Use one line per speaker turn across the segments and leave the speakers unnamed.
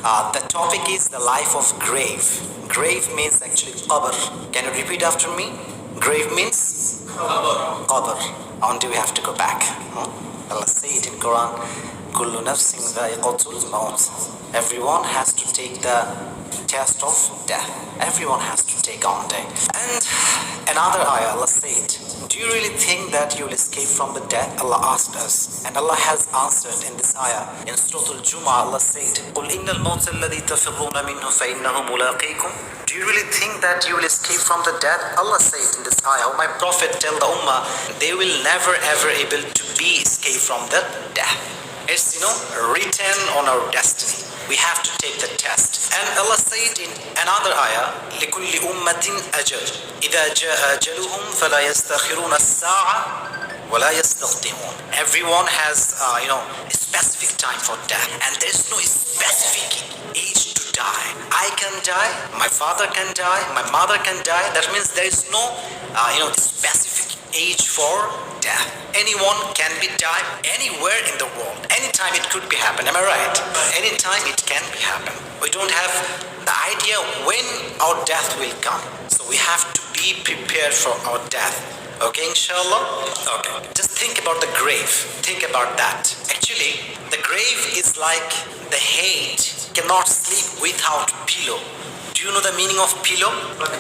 The topic is the life of grave. Grave means actually qabr. Can you repeat after me? Grave means qabr. On do we have to go back? Allah say it in Quran. Kullu nafsin dha'iqatul maut. Everyone has to take the test of death. Everyone has to take on day. And another ayah, Allah said, do you really think that you will escape from the death? Allah asked us. And Allah has answered in this ayah. In Surah Al-Jumu'ah, Allah said, قُلْ إِنَّ الْمَوْتَ الَّذِي تَفِرُّونَ مِنْهُ فَإِنَّهُ مُلَاقِيكُمْ. Do you really think that you will escape from the death? Allah said in this ayah, oh my Prophet, tell the Ummah, they will never ever able to be escaped from the death. It's, written on our destiny. We have to take the test. And Allah said in another ayah, لِكُلِّ أُمَّةٍ أَجَلٌ إِذَا جَاءَ أَجَلُهُمْ فَلَا يَسْتَأْخِرُونَ السَّاعَةَ وَلَا يَسْتَقْدِمُونَ. Everyone has, a specific time for death. And there is no specific age to die. I can die, my father can die, my mother can die. That means there is no, specific age for death. Anyone can be died anywhere in the world. Anytime it could be happen. Am I right? Anytime it can be happen. We don't have the idea when our death will come. So we have to be prepared for our death. Okay, inshallah? Okay. Just think about the grave. Think about that. Actually, the grave is like the head cannot sleep without pillow. Do you know the meaning of pillow?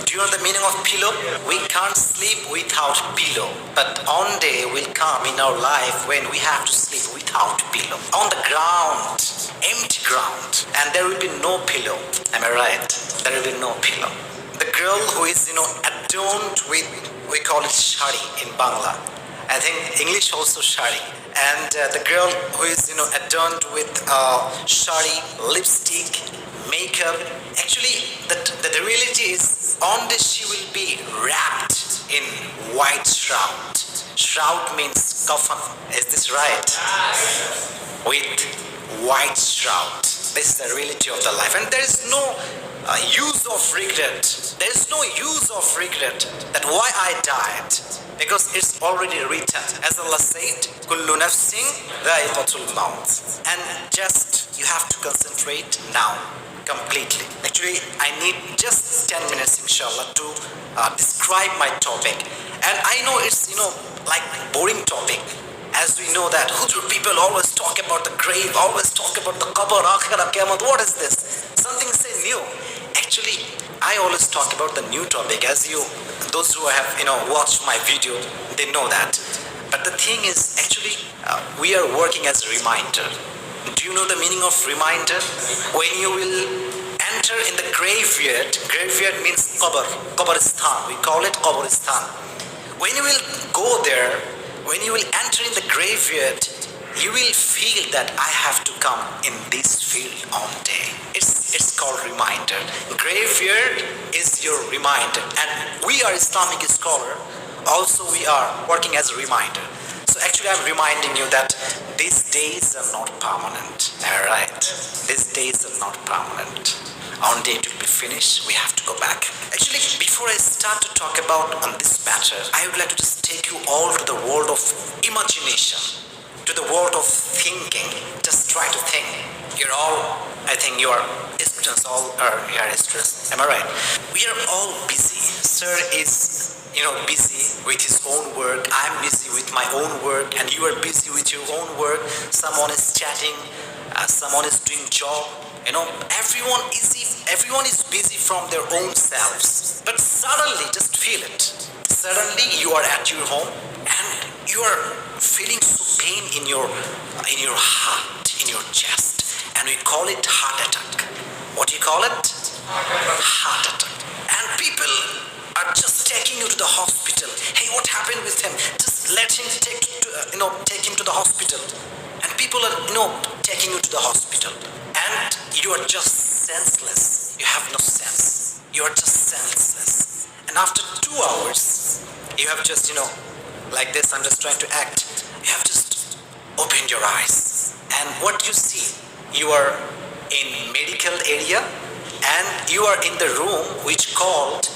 Do you know the meaning of pillow? We can't sleep without pillow. But one day will come in our life when we have to sleep without pillow. On the ground, empty ground. And there will be no pillow. Am I right? There will be no pillow. The girl who is, adorned with, we call it shari in Bangla. I think English also shari. And the girl who is, adorned with shari, lipstick, makeup. Actually, the reality is, on this she will be wrapped in white shroud. Shroud means coffin. Is this right? With white shroud. This is the reality of the life. And there is no use of regret. There is no use of regret that why I died. Because it's already written. As Allah said, Kullu nafsin dha'iqatul maut. And just, you have to concentrate now. Completely. Actually, I need just 10 minutes, inshallah, to describe my topic. And I know it's, like boring topic. As we know that Hujur people always talk about the grave, always talk about the qabr, akhirah, qiyamah. What is this? Something say new. Actually, I always talk about the new topic. As those who have, watched my video, they know that. But the thing is, actually, we are working as a reminder. Do you know the meaning of reminder? When you will enter in the graveyard means qabr, qabristan. We call it qabristan. When you will go there, when you will enter in the graveyard, you will feel that I have to come in this field on day. It's called reminder. Graveyard is your reminder. And we are Islamic scholar. Also, we are working as a reminder. So actually, I'm reminding you that these days are not permanent. Alright? These days are not permanent. On day to be finished, we have to go back. Actually, before I start to talk about on this matter, I would like to just take you all to the world of imagination, to the world of thinking. Just try to think. I think you are students, all are here students. Am I right? We are all busy. Sir is busy with his own work. I'm busy with my own work, and you are busy with your own work. Someone is chatting, someone is doing job. Everyone is busy from their own selves. But suddenly, just feel it. Suddenly, you are at your home, and you are feeling so pain in your heart, in your chest, and we call it heart attack. What do you call it? Heart attack. And people are just taking you to the hospital. Hey, what happened with him? Just let him take him to the hospital. And people are, taking you to the hospital. And you are just senseless. You have no sense. You are just senseless. And after 2 hours, you have just, like this, I'm just trying to act. You have just opened your eyes. And what you see, you are in medical area, and you are in the room which called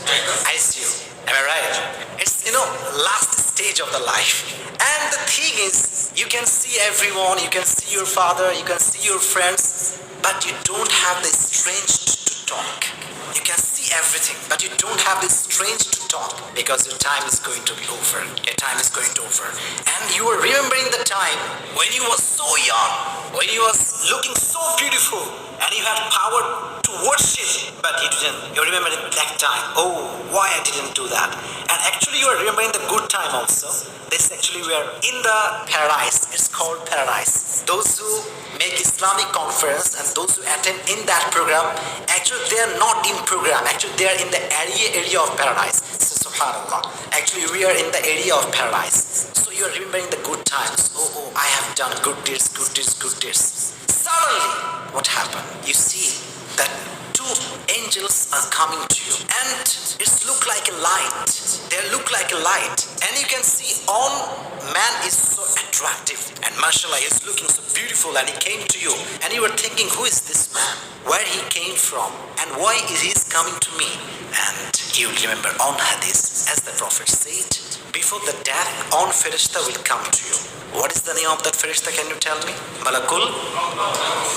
ICU. Am I right? It's, last stage of the life. And the thing is, you can see everyone, you can see your father, you can see your friends, but you don't have the strength to talk. You can see everything, but you don't have the strength to talk because your time is going to be over. Your time is going to over. And you are remembering the time when you were so young, when you was looking so beautiful, and you had power to worship, but you didn't. You remember that time. Oh, why I didn't do that? And actually you are remembering the good time also. This actually we are in the paradise. It's called paradise. Those who make Islamic conference and those who attend in that program, actually they are not in program. Actually they are in the area of paradise. So subhanallah. Actually we are in the area of paradise. So you are remembering the good times. Oh, I have done good deeds, good deeds, good deeds. Suddenly, what happened? You see that two angels are coming to you, and it look like a light. They look like a light, and you can see on man is so attractive, and mashallah is looking so beautiful, and he came to you, and you were thinking, who is this man? Where he came from, and why is he coming to me? And you will remember on hadith, as the Prophet said, before the death, on Farishta will come to you. What is the name of that Farishta? Can you tell me? Malakul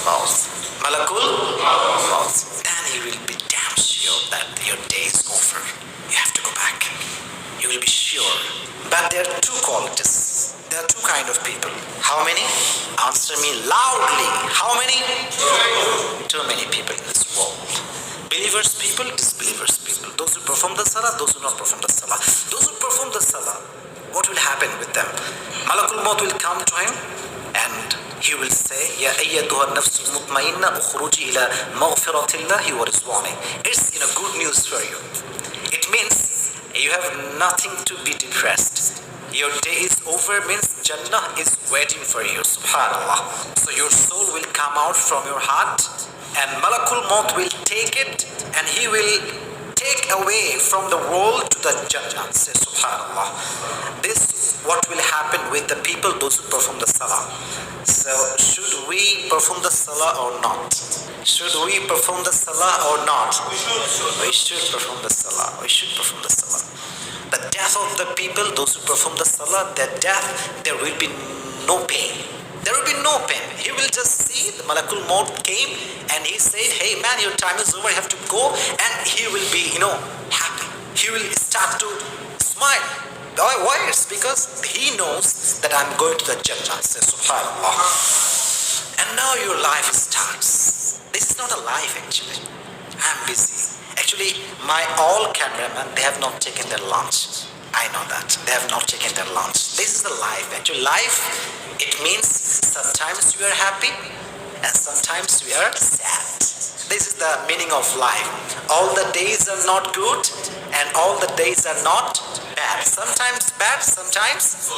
Maut. Malakul Maut. Then you will be damn sure that your day is over. You have to go back. You will be sure. But there are two qualities. There are two kind of people. How many? Answer me loudly. How many? Too many people in this world. Believers people, disbelievers people. Those who perform the salah, those who not perform the salah. Those who perform the salah, what will happen with them? Malakul Maut will come to him and he will say, Ya ayyatuha nafsul mutmainna ukhruji ila maghfiratillahi wa rizwani. It's good news for you. It means you have nothing to be depressed. Your day is over means Jannah is waiting for you. Subhanallah. So your soul will come out from your heart and Malakul Maut will take it and he will take away from the world to the Jannah. Say subhanallah. This what will happen with the people, those who perform the salah. So should we perform the salah or not? Should we perform the salah or not? We should perform the salah. We should perform the salah. The death of the people, those who perform the salah, their death, there will be no pain. There will be no pain. He will just see the Malakul Maut came and he said, hey man, your time is over, you have to go. And he will be, happy. He will start to smile. Why? It's because he knows that I'm going to the Jannah. Say subhanallah. And now your life starts. This is not a life actually. I'm busy. Actually, my all cameramen, they have not taken their lunch. I know that. They have not taken their lunch. This is the life. Actually, life, it means sometimes we are happy and sometimes we are sad. This is the meaning of life. All the days are not good and all the days are not bad. Sometimes bad, sometimes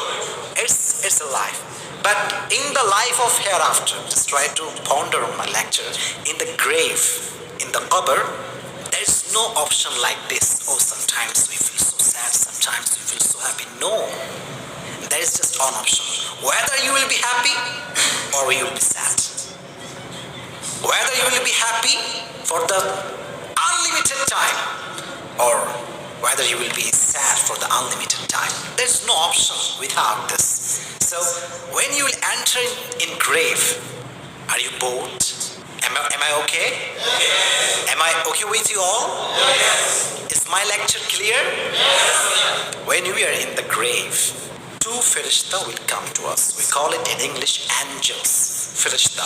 it's a life. But in the life of hereafter, just try to ponder on my lecture, in the grave, in the qabr, there is no option like this. Oh, sometimes we feel so sad, sometimes we feel so happy. No. There is just one option. Whether you will be happy or you will be sad. Whether you will be happy for the unlimited time or whether you will be sad for the unlimited time. There is no option without this. So when you will enter in grave, are you bored? Am I okay? Yes. Am I okay with you all? Yes. Is my lecture clear? Yes. When we are in the grave, two Farishta will come to us. We call it in English angels. Farishta.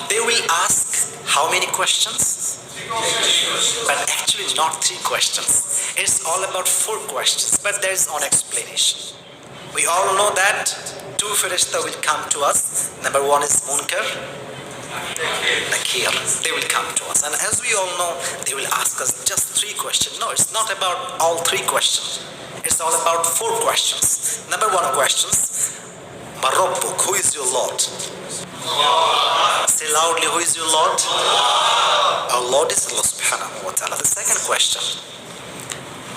They will ask how many questions? But actually not 3 questions. It's all about 4 questions. But there is one explanation. We all know that 2 Farishta will come to us. Number 1 is Munkar, Nakir. They will come to us. And as we all know, they will ask us just 3 questions. No, it's not about all 3 questions. It's all about 4 questions. Number 1 questions. Marabbuk, who is your Lord? Allah. Say loudly, who is your Lord? Allah. Our Lord is Allah subhanahu wa ta'ala. The second question.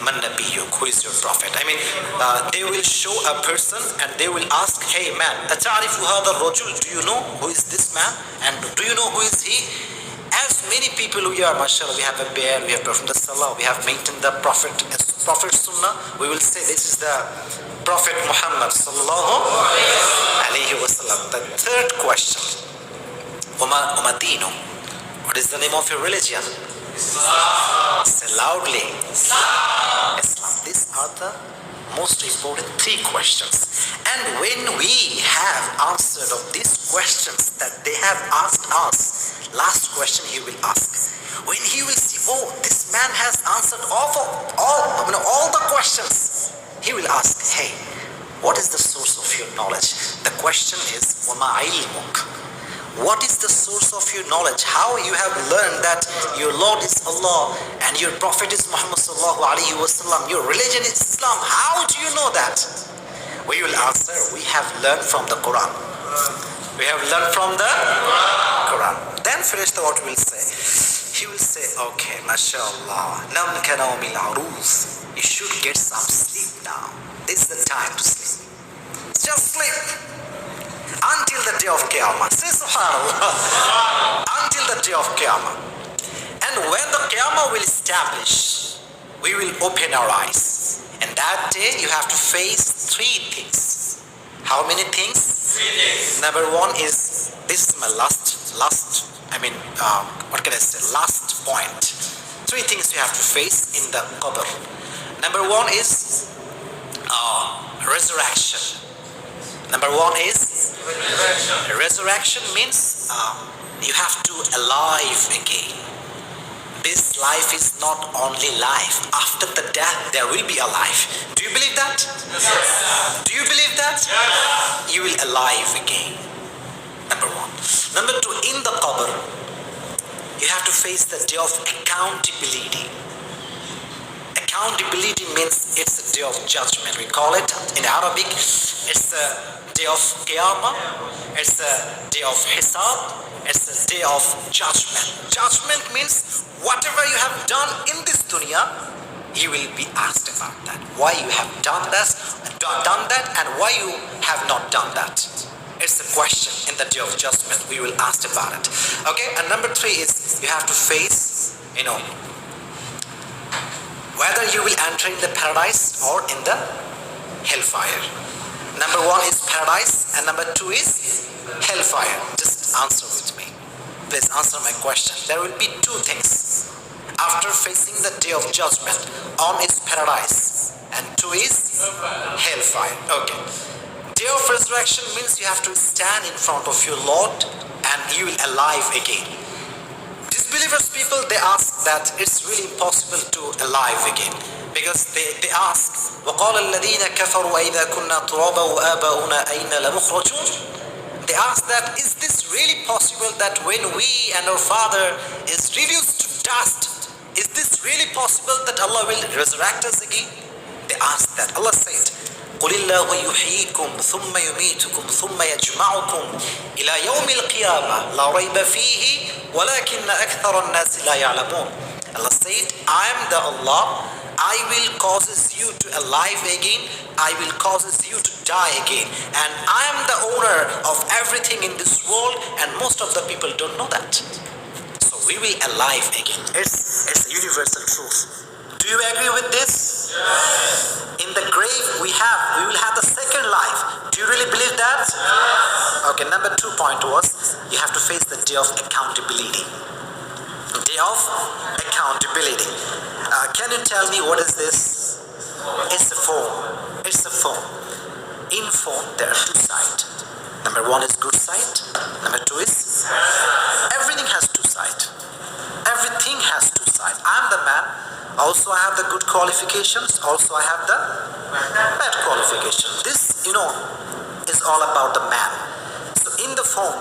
Man Nabiyyuk, who is your prophet? I mean, they will show a person and they will ask, hey man, ata'arifu hadha ar-rajul, do you know who is this man? And do you know who is he? As many people we are, mashallah, we have a bear, we have performed the salah, we have maintained the prophet sunnah, we will say this is the Prophet Muhammad sallallahu alayhi wa sallam. The third question, Wama dinu. What is the name of your religion? Islam. Say loudly. Islam. These are the most important three questions. And when we have answered of these questions that they have asked us, last question he will ask. When he will see, oh, this man has answered all the questions, he will ask, hey, what is the source of your knowledge? The question is, وَمَا عِلْمُكَ? What is the source of your knowledge? How you have learned that your Lord is Allah and your Prophet is Muhammad sallallahu alaihi wasallam, your religion is Islam? How do you know that? We will answer, we have learned from the Quran. We have learned from the Quran. Then Farishta what will say? He will say, okay, mashallah, nam ka nawmil aruz. You should get some sleep now. This is the time to sleep. Just sleep. Until the day of Qiyamah. Say subhanallah. Until the day of Qiyamah. And when the Qiyamah will establish, we will open our eyes. And that day you have to face three things. How many things? 3 things. Number one is, this is my last point. 3 things you have to face in the qabr. Number one is resurrection. Number one is resurrection means you have to alive again. This life is not only life. After the death, there will be a life. Do you believe that? Yes. Do you believe that? Yes. You will alive again. Number one. Number two, in the qabr, you have to face the day of accountability. Accountability means it's the day of judgment. We call it in Arabic, it's the day of Qiyamah, it's the day of Hisab, it's the day of judgment. Judgment means whatever you have done in this dunya, you will be asked about that. Why you have done that and why you have not done that. It's a question in the day of judgment. We will ask about it. Okay, and number 3 is you have to face, whether you will enter in the paradise or in the hellfire. Number 1 is paradise and number 2 is hellfire. Just answer with me. Please answer my question. There will be 2 things. After facing the day of judgment, 1 is paradise and 2 is hellfire. Okay. Day of resurrection means you have to stand in front of your Lord and you will alive again. Disbelievers people, they ask that it's really impossible to alive again, because they ask, وَقَالَ الَّذِينَ كَفَرُوا أَإِذَا كُنَّا تُرَابًا وَآبَاؤُنَا أَيْنَ لَمُخْرَجُونَ. They ask that, is this really possible that when we and our father is reduced to dust, is this really possible that Allah will resurrect us again? They ask that. Allah said, قُلِ اللَّهُ يُحْيِيكُمْ ثُمَّ يُمِيتُكُمْ ثُمَّ يَجْمَعُكُمْ إِلَى يَوْمِ الْقِيَامَةِ لَا رَيْبَ فِيهِ وَلَكِنَّ أَكْثَرَ النَّاسِ لَا يَعْلَمُونَ. Allah said, I am the Allah, I will causes you to alive again, I will causes you to die again, and I am the owner of everything in this world, and most of the people don't know that. So we will alive again. It's a universal truth. Do you agree with this? Yes. In the grave we will have the second life. Do you really believe that? Yes. Okay, number 2 point was, you have to face the day of accountability. Day of accountability. Can you tell me what is this? It's a phone. It's a phone. In phone there are 2 sides. Number 1 is good side. Number 2 is everything has 2 sides. Everything has 2 sides. I'm the man. Also I have the good qualifications. Also I have the bad qualifications. This, is all about the man. So in the phone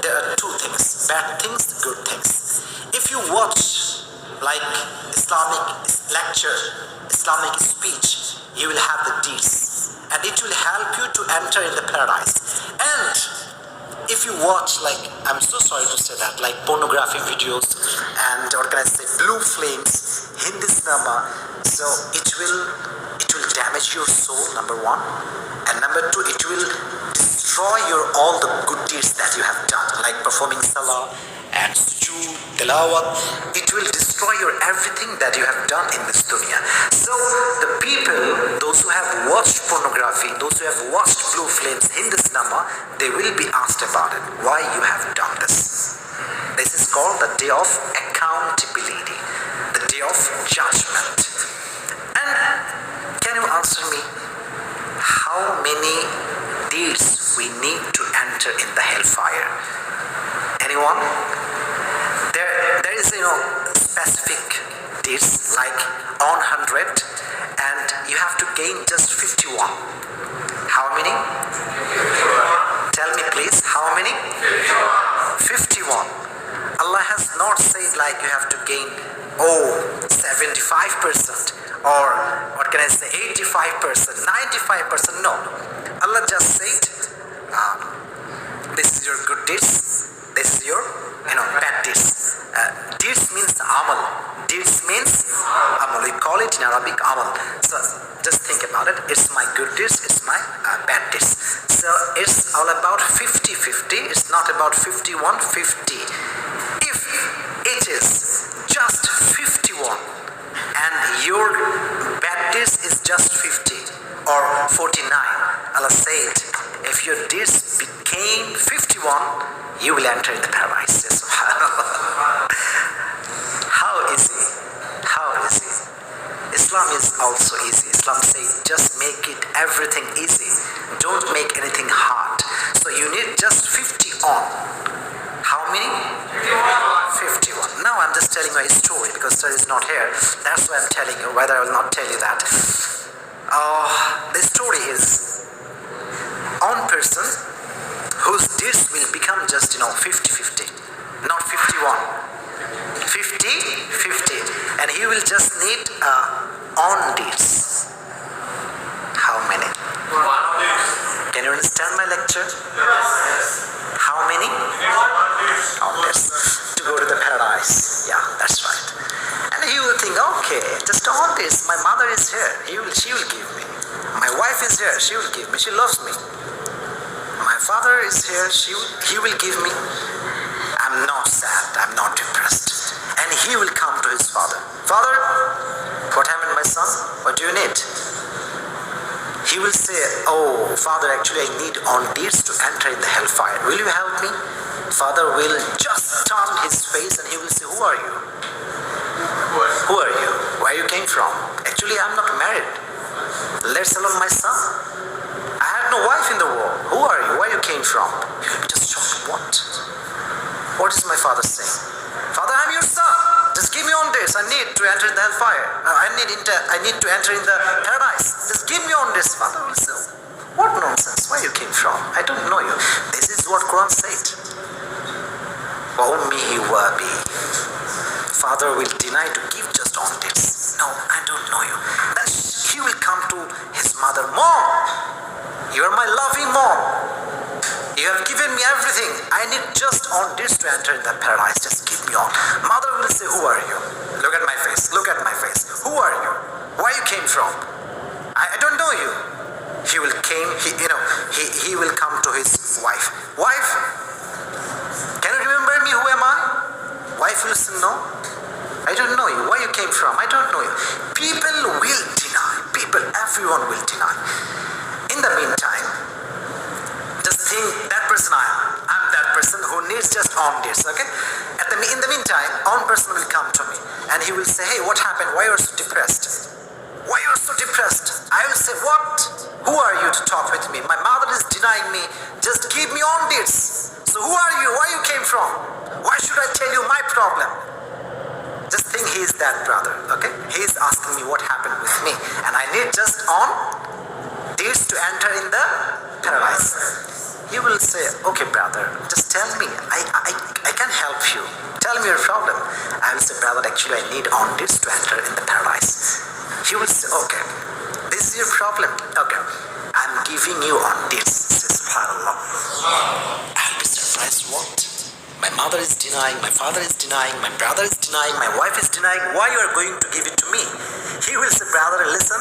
there are 2 things. Bad things, good things. If you watch like Islamic lecture, Islamic speech, you will have the deeds. And it will help you to enter in the paradise. And if you watch, I'm so sorry to say that, pornography videos and, or can I say, blue flames, Hindi cinema, so it will damage your soul, number 1. And number 2, it will destroy all the good deeds that you have done, like performing salah and sujood, tilawat. It will destroy everything that you have done in this dunya. So the people, those who have watched pornography, those who have watched blue flames, Hindi cinema, they will be asked about it. Why you have done this? called the day of accountability, the day of judgment. And can you answer me, how many deeds we need to enter in the hellfire? Anyone? There is specific deeds like on 100, and you have to gain just 51. How many? Tell me please, how many? 51. Allah has not said like you have to gain 75%, or what can I say, 85%, 95%. No. Allah just said, this is your good deeds, this is your bad deeds. Deeds means amal. Deeds means amal. We call it in Arabic amal. So just think about it. It's my good deeds, it's my bad deeds. So it's all about 50-50. It's not about 51-50. If it is just 51 and your bad deeds is just 50 or 49, Allah said, if your deeds became 51, you will enter in the paradise. How easy? How easy? Islam is also easy. Islam says just make it everything easy. Don't make anything hard. So you need just 50 on. How many? 51. Now I'm just telling you a story because sir is not here. That's why I'm telling you, whether I will not tell you that. The story is on person whose deeds will become just 50-50, not 51. 50-50, and he will just need on deeds. How many? Can you understand my lecture? How many? On deeds to go to the paradise. Yeah, that's right. And he will think, okay, just on this, my mother is here, she will give me. My wife is here, she will give me, she loves me. My father is here, he will give me. I'm not sad, I'm not depressed. And he will come to his father. Father, what happened, my son? What do you need? He will say, oh, father, actually I need on deeds to enter in the hellfire. Will you help me? Father will just turn his face and he will say, who are you? Who are you? Where you came from? Actually, I'm not married. Let alone my son. I had no wife in the world. Who are you? Where you came from? Just shocked. What? What is my father saying? Father, I'm your son. Just give me on this. I need to enter in the hellfire. I need to enter in the paradise. Just give me on this. Father will say, what nonsense? Where you came from? I don't know you. This is what Quran said. وَأُمِّهِ وَأَبِيهِ. Father will deny to give just on this. No, I don't know you. Then he will come to his mother. Mom, you are my loving mom. You have given me everything. I need just on this to enter in the paradise. Just give me on. Mother will say, who are you? Look at my face. Look at my face. Who are you? Where you came from? I don't know you. He will come to his wife. Wife, can you remember me? Who am I? Wife will say, no. I don't know you. Where you came from? I don't know you. People will deny. Everyone will deny. In the meantime, just think that person I'm that person who needs just on this, okay? In the meantime, on person will come to me and he will say, hey, what happened? Why are you so depressed? Why are you so depressed? I will say, what? Who are you to talk with me? My mother is denying me. Just give me on this. So who are you? Where you came from? Why should I tell you my problem? Just think he is that brother, okay? He is asking me what happened with me. And I need just on this to enter in the paradise. He will say, okay brother, just tell me. I can help you. Tell me your problem. I will say, brother, actually I need on this to enter in the paradise. He will say, okay, this is your problem. Okay, I'm giving you on this. SubhanAllah. I'll be surprised. What? My mother is denying, my father is denying, my brother is denying, my wife is denying. Why you are going to give it to me? He will say, brother, listen.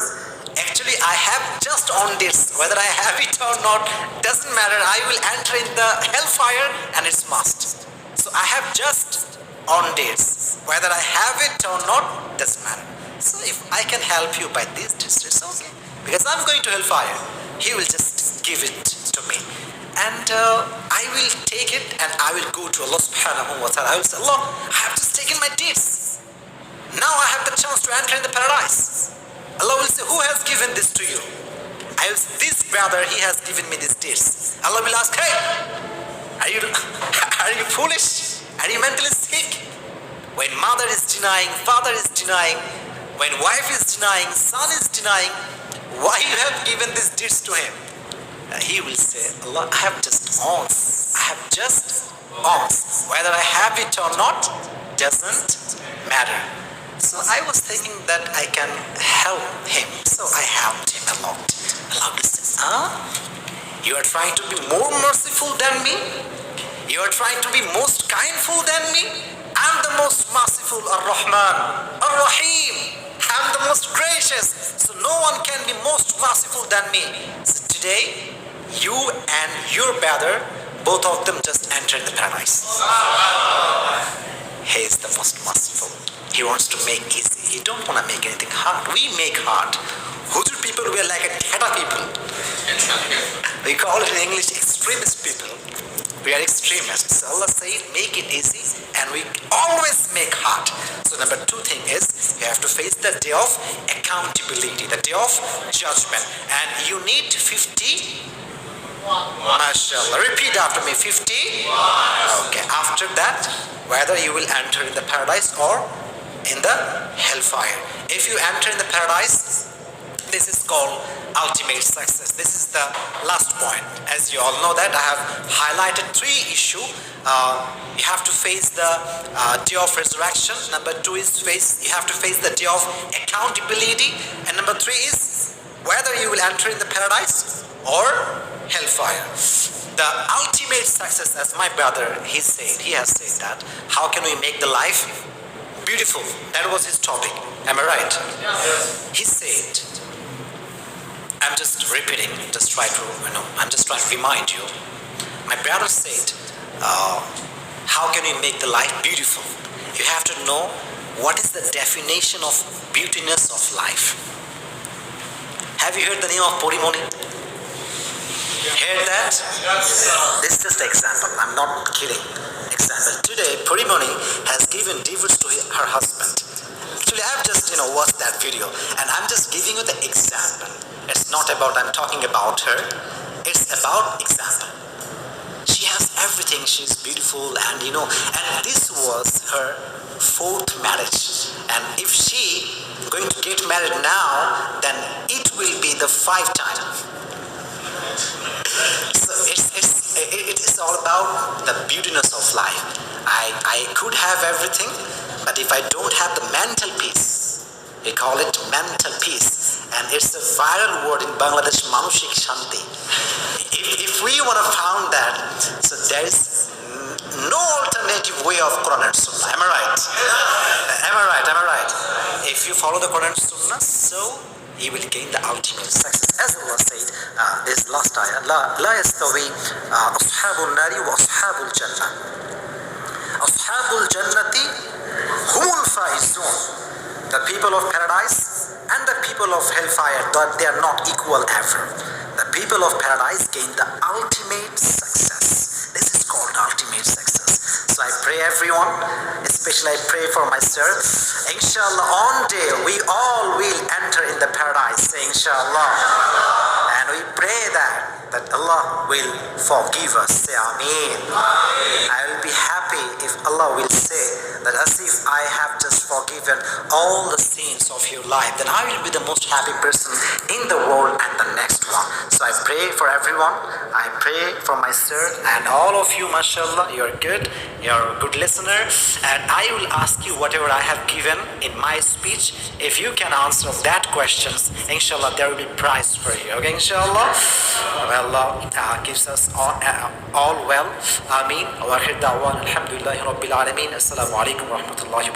Actually, I have just on this. Whether I have it or not, doesn't matter. I will enter in the hellfire and it's must. So I have just on this. Whether I have it or not, doesn't matter. So if I can help you by this, it's okay. Because I'm going to hellfire. He will just give it to me. and I will take it and I will go to Allah subhanahu wa ta'ala. I will say, Allah, I have just taken my deeds. Now I have the chance to enter in the paradise. Allah will say, who has given this to you? I will say, this brother, he has given me these deeds. Allah will ask, hey, are you foolish? Are you mentally sick? When mother is denying, father is denying, when wife is denying, son is denying, why you have given these deeds to him? He will say, Allah, I have just ons. I have just ons. Whether I have it or not doesn't matter. So I was thinking that I can help him. So I helped him a lot. Allah will say, you are trying to be more merciful than me? You are trying to be most kindful than me? I'm the most merciful, Ar-Rahman, Ar-Rahim. I'm the most gracious. So no one can be most merciful than me. So today, you and your brother, both of them just entered the paradise. He is the most merciful. He wants to make easy. He don't want to make anything hard. We make hard. Hujur people, we are like a Haque people. We call it in English extremist people. We are extremists. So Allah says, make it easy, and we always make hard. So number two thing is, you have to face the day of accountability, the day of judgment. And you need 50. MashaAllah. Repeat after me, 50. Okay. After that, whether you will enter in the paradise or in the hellfire. If you enter in the paradise, this is called ultimate success. This is the last point. As you all know that I have highlighted three issues. You have to face the day of resurrection. Number two is you have to face the day of accountability. And number three is whether you will enter in the paradise or hellfire. The ultimate success, as my brother, he has said that, how can we make the life beautiful? That was his topic. Am I right? Yes. He said, I'm just repeating, I'm just trying to remind you. My brother said, how can we make the life beautiful? You have to know what is the definition of beautiness of life. Have you heard the name of Porimoni? Heard that? This is just an example. I'm not kidding. Example. Today, Porimoni has given divorce to her husband. Actually, I've just watched that video, and I'm just giving you the example. It's not about I'm talking about her. It's about example. She has everything. She's beautiful, and and this was her fourth marriage. And if she going to get married now, then it will be the 5th time. So it is all about the beautiness of life. I could have everything, but if I don't have the mental peace, we call it mental peace, and it's a viral word in Bangladesh, Manushik Shanti. If we want to found that, so there is no alternative way of Quran and Sunnah. Am I right? Am I right? Am I right? If you follow the Quran and Sunnah, so he will gain the ultimate success. As Allah said, this last ayah, لا يستوي أصحاب النار وأصحاب الجنة. أصحاب الجنة هم الفائزون. The people of paradise and the people of hellfire, they are not equal ever. The people of paradise gain the ultimate success. This is called ultimate success. So I pray everyone, especially I pray for myself. Inshallah, on day we all will enter in the paradise. Say Inshallah. And we pray that Allah will forgive us. Say Ameen. I will be happy if Allah will say that Asif, I have just forgiven all the sins of your life. Then I will be the most happy person in the world and the next one. So I pray for everyone. I pray for myself and all of you, mashallah. You're good. You're a good listener. And I will ask you whatever I have given in my speech. If you can answer that questions, inshallah, there will be prize for you. Okay, inshallah. Allah gives us all well. Ameen. Wa akhir da'wan alhamdulillahi rabbil alameen. Assalamu alaikum wa rahmatullahi wa barakatuh.